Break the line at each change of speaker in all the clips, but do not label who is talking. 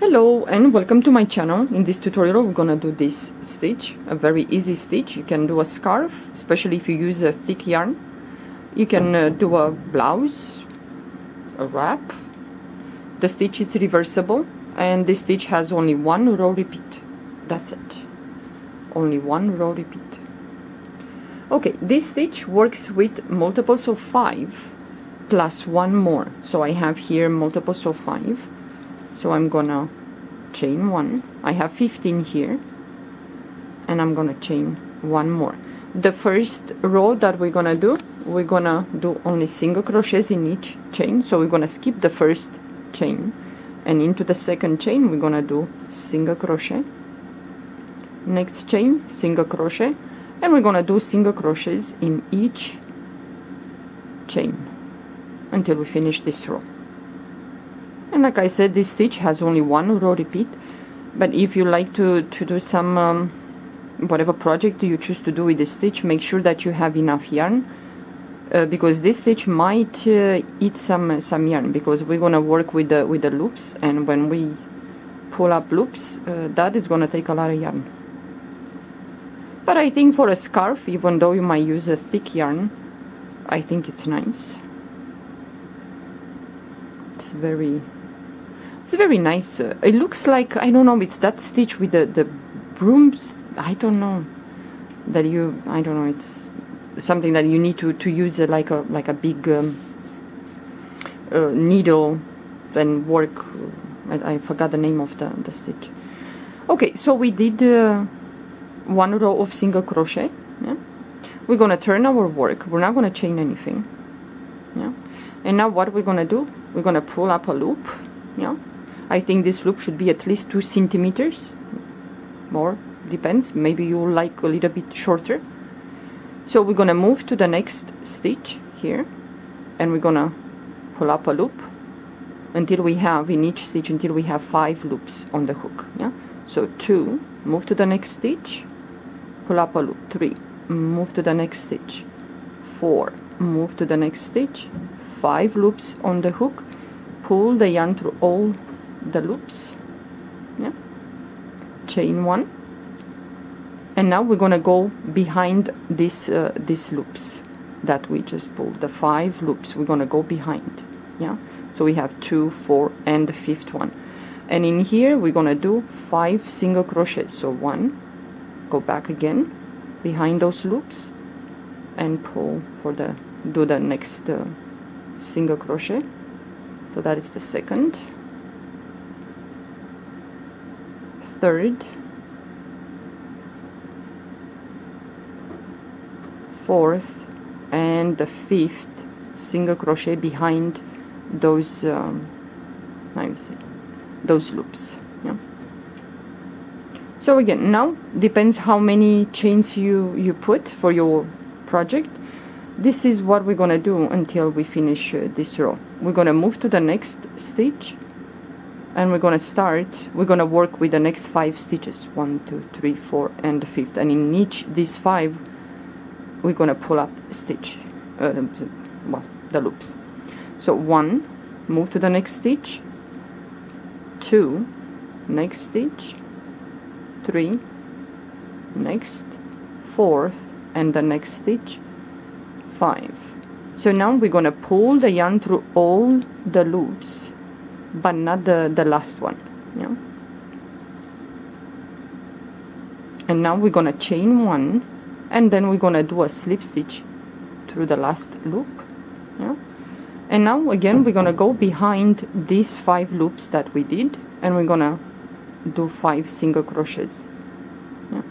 Hello and welcome to my channel. In this tutorial we're gonna do this stitch, a very easy stitch. You can do a scarf, especially if you use a thick yarn. You can do a blouse, a wrap. The stitch is reversible and this stitch has only one row repeat. That's it. Only one row repeat. Okay, this stitch works with multiples of 5 plus one more. So I have here multiples of 5. So I'm gonna chain 1. I have 15 here and I'm gonna chain one more. The first row that we're gonna do only single crochets in each chain, so we're gonna skip the first chain, and into the second chain we're gonna do single crochet, next chain single crochet, and we're gonna do single crochets in each chain until we finish this row. And like I said, this stitch has only one row repeat, but if you like to do some whatever project you choose to do with this stitch, make sure that you have enough yarn, because this stitch might eat some yarn, because we're gonna work with the loops, and when we pull up loops, that is gonna take a lot of yarn. But I think for a scarf, even though you might use a thick yarn, I think it's nice. It's very nice. It looks like, I don't know, it's that stitch with the brooms. I don't know that I don't know, it's something that you need to use like a big needle, then work. I forgot the name of the stitch. Okay, so we did one row of single crochet. Yeah, we're gonna turn our work. We're not gonna chain anything. Yeah, and now what we're gonna do? We're gonna pull up a loop. Yeah, I think this loop should be at least 2 centimeters. More, depends. Maybe you like a little bit shorter. So we're gonna move to the next stitch here, and we're gonna pull up a loop until we have, in each stitch, until we have 5 loops on the hook. Yeah. So 2, move to the next stitch, pull up a loop. 3, move to the next stitch. 4, move to the next stitch. 5 loops on the hook. Pull the yarn through all the loops. Yeah. Chain 1. And now we're gonna go behind these loops that we just pulled. The 5 loops we're gonna go behind. Yeah. So we have 2, 4, and the 5th one. And in here we're gonna do 5 single crochets. So 1, go back again behind those loops, and pull for do the next single crochet. So that is the second, third, fourth, and the 5th single crochet behind those those loops. Yeah. So again, now depends how many chains you put for your project. This is what we're gonna do until we finish this row. We're gonna move to the next stitch, and we're gonna work with the next 5 stitches. 1, 2, 3, 4, and the 5th. And in each these 5, we're gonna pull up stitch, the loops. So 1, move to the next stitch. 2, next stitch. 3, next, 4th, and the next stitch. 5. So now we're gonna pull the yarn through all the loops, but not the last one. Yeah. And now we're gonna chain 1, and then we're gonna do a slip stitch through the last loop. Yeah. And now again we're gonna go behind these 5 loops that we did, and we're gonna do 5 single crochets. Yeah.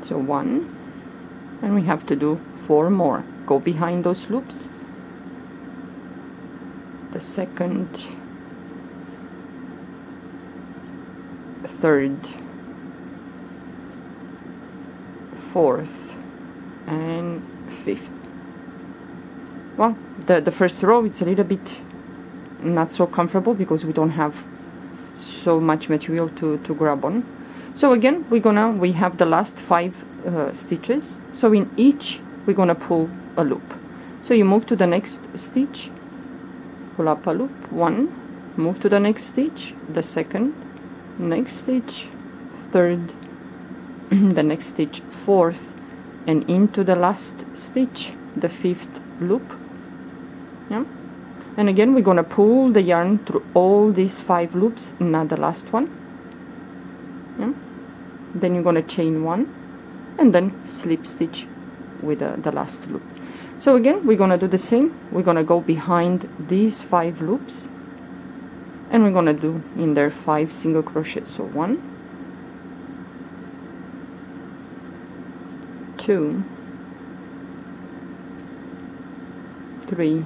So 1, and we have to do 4 more. Go behind those loops. The second, third, 4th, and 5th. Well, the first row, it's a little bit not so comfortable because we don't have so much material to grab on. So again, we have the last 5 stitches. So in each we're gonna pull a loop. So you move to the next stitch, pull up a loop, 1, move to the next stitch, the second, next stitch, third, the next stitch, fourth, and into the last stitch, the 5th loop. Yeah, and again we're gonna pull the yarn through all these 5 loops, not the last one. Yeah, then you're gonna chain 1 and then slip stitch with the last loop. So again we're gonna do the same. We're gonna go behind these 5 loops and we're gonna do in there 5 single crochet. So 1, 2, 3,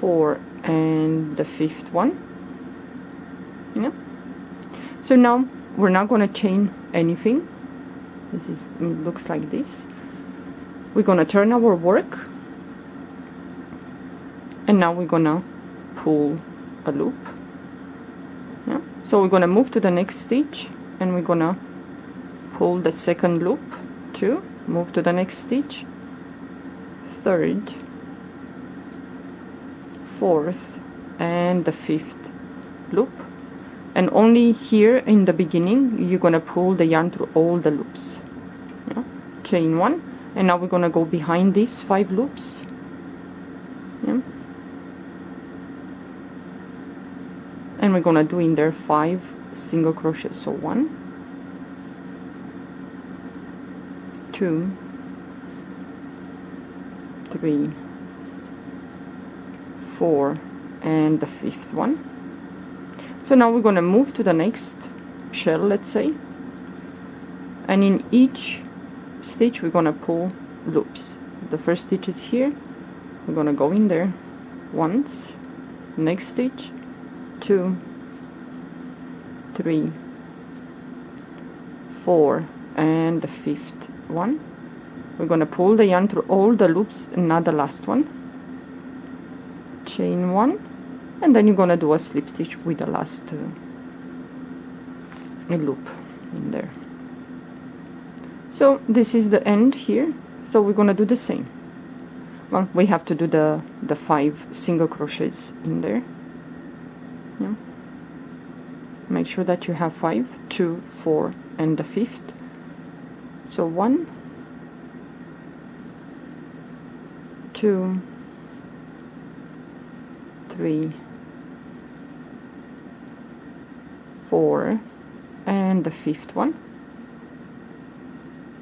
4, and the 5th one. Yeah, so now we're not going to chain anything. This is, it looks like this. We're going to turn our work and now we're going to pull a loop. Yeah, so we're going to move to the next stitch and we're going to pull the second loop, 2, move to the next stitch, third, fourth, and the 5th loop. And only here in the beginning you're gonna pull the yarn through all the loops. Yeah? Chain 1, and now we're gonna go behind these 5 loops. Yeah? And we're gonna do in there 5 single crochets. So 1, 2, 3, 4, and the 5th one. So now we're going to move to the next shell, let's say, and in each stitch we're going to pull loops. The first stitch is here, we're going to go in there once, next stitch, 2, 3, 4, and the 5th one. We're going to pull the yarn through all the loops, not the last one, chain 1, and then you're going to do a slip stitch with the last loop in there. So this is the end here, so we're going to do the same. Well, we have to do the 5 single crochets in there. Yeah, make sure that you have 5, 2, 4, and the 5th. So 1, 2, 3, 4, and the 5th one.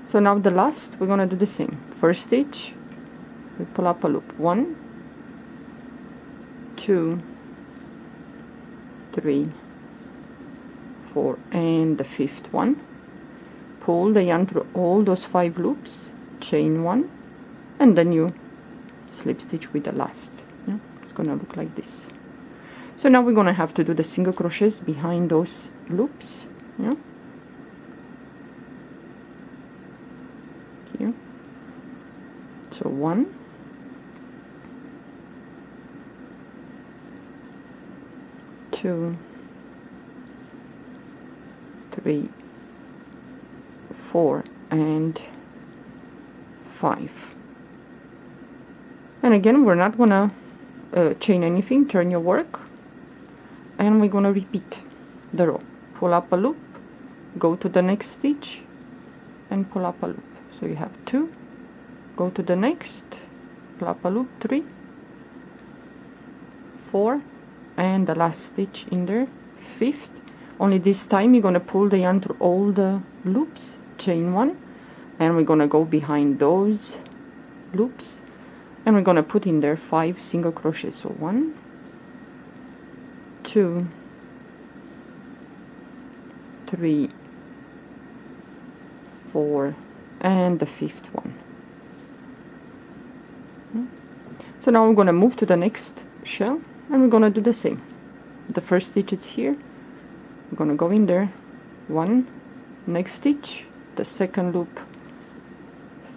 So now the last, we're gonna do the same. First stitch, we pull up a loop, 1, 2, 3, 4, and the 5th one. Pull the yarn through all those 5 loops, chain 1, and then you slip stitch with the last. Yeah, it's gonna look like this. So now we're gonna have to do the single crochets behind those loops. Yeah, here. So 1, 2, 3, 4, and 5. And again, we're not gonna chain anything. Turn your work, and we're gonna repeat the row. Pull up a loop, go to the next stitch, and pull up a loop. So you have 2, go to the next, pull up a loop, 3, 4, and the last stitch in there, 5th. Only this time you're gonna pull the yarn through all the loops, chain 1, and we're gonna go behind those loops, and we're gonna put in there 5 single crochets. So 1, 2, 3, 4, and the 5th one. So now we're gonna move to the next shell, and we're gonna do the same. The first stitch is here, we're gonna go in there, 1, next stitch, the second loop,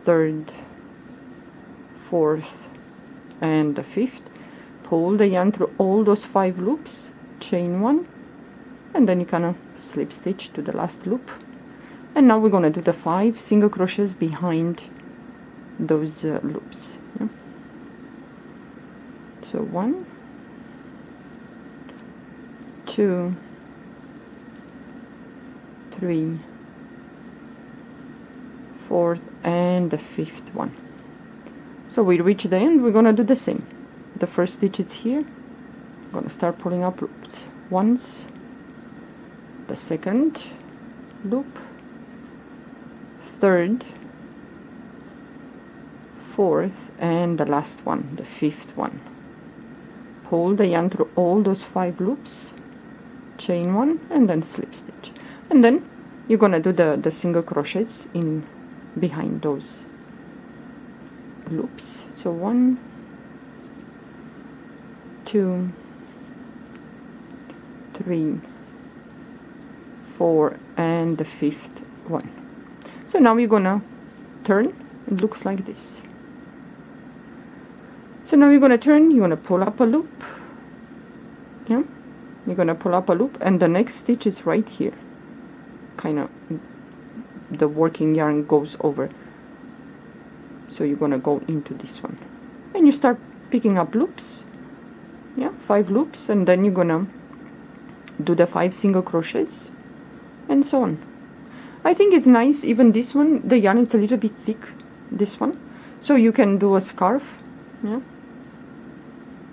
third, fourth, and the 5th. Pull the yarn through all those 5 loops, chain 1, and then you kind of slip stitch to the last loop. And now we're gonna do the 5 single crochets behind those loops. Yeah? So 1, 2, 3, 4th, and the 5th one. So we reach the end. We're gonna do the same. The first stitch is here. I'm gonna start pulling up loops once, the second loop, third, fourth, and the last one, the 5th one. Pull the yarn through all those 5 loops, chain 1, and then slip stitch. And then you're gonna do the single crochets in behind those loops. So 1, 2, 3, 4, and the 5th one. So now we're gonna turn. It looks like this. So now you're gonna turn, you're gonna pull up a loop. Yeah, you're gonna pull up a loop, and the next stitch is right here. Kind of the working yarn goes over. So you're gonna go into this one, and you start picking up loops. Yeah, 5 loops, and then you're gonna do the 5 single crochets, and so on. I think it's nice. Even this one, the yarn is a little bit thick. This one, so you can do a scarf. Yeah.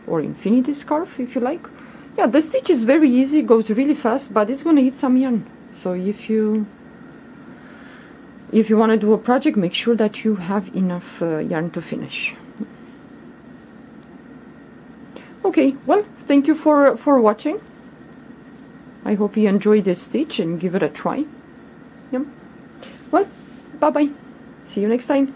Or infinity scarf if you like. Yeah, the stitch is very easy, goes really fast, but it's gonna eat some yarn. So if you want to do a project, make sure that you have enough yarn to finish. Okay, well, thank you for watching. I hope you enjoyed this stitch and give it a try. Yeah. Well, bye bye. See you next time.